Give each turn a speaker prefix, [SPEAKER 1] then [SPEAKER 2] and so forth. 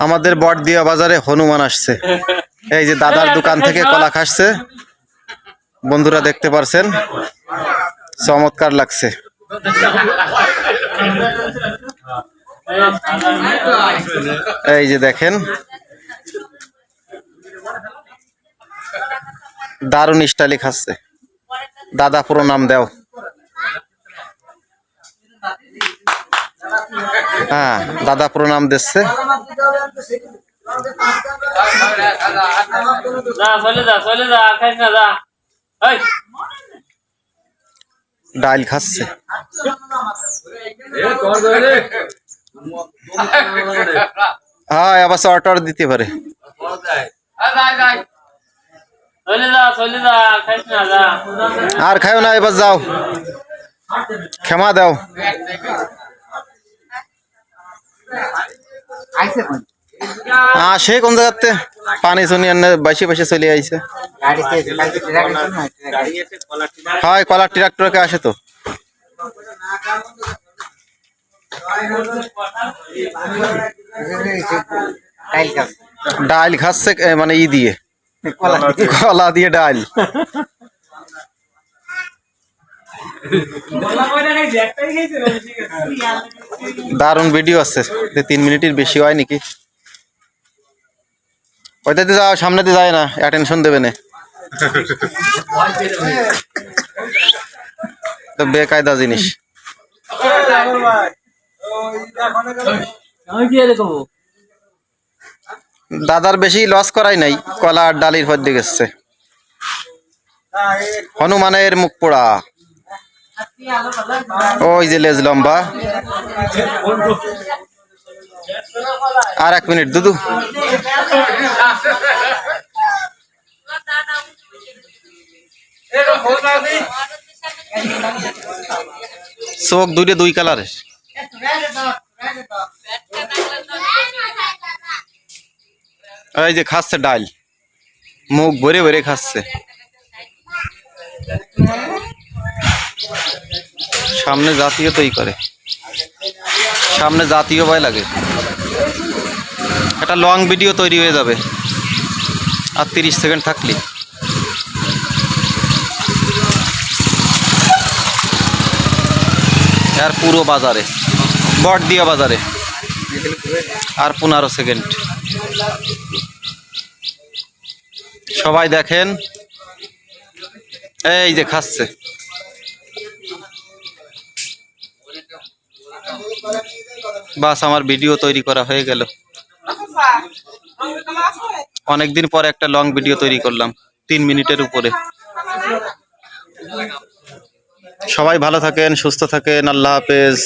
[SPEAKER 1] আমাদের বটদিয়া বাজারে হনুমান আসছে। এই যে দাদার দোকান থেকে কলা খাচ্ছে, বন্ধুরা দেখতে পারছেন, চমৎকার লাগছে। এই যে দেখেন, দারুণ স্টাইলে খাচ্ছে। দাদা প্রণাম দাও। হ্যাঁ, দাদা প্রণাম দিচ্ছে। ডাল খাচ্ছে। হ্যাঁ, আবার অর্ডার দিতে পারে। আর খাও না, এবার যাও, ক্ষমা দাও। সে কোন জায়গাতে পানি শুনি বাইশে বাইশে চলে আইছে। হয় কলার ট্রাক্টরকে আসে তো। ডাল খাচ্ছে মানে ই দিয়ে, কলা দিয়ে ডাল। দারুণ ভিডিও আছে, 3 মিনিটের বেশি হয় নাকি। ওইটাতে যাও, সামনেতে যায় না, অ্যাটেনশন দেবে না। তো বেকায়দা জিনিস। দাদার বেশি লস করাই নাই, কলা আর ডালির পর দিয়ে গেছে। হনুমানের মুখ পোড়া, ওই যে লেজ লম্বা। আর 1 মিনিট দুদু। চোখ দুইটা 2 কালারের। এই যে খাচ্ছে ডাল, মুখ ভরে ভরে খাচ্ছে। সামনে জাতীয় তৈরি করে, সামনে জাতীয় ভয় লাগে। একটা লং ভিডিও তৈরি হয়ে যাবে আর 30 সেকেন্ড থাকলে। আর পুরো বাজারে, বটদিয়া বাজারে আর 15 সেকেন্ড। সবাই দেখেন, এই যে খাচ্ছে। বাস, আমার ভিডিও তৈরি করা হয়ে গেল। অনেকদিন পরে একটা লং ভিডিও তৈরি করলাম, 3 মিনিটের উপরে। সবাই ভালো থাকেন, সুস্থ থাকেন, আল্লাহ হাফেজ।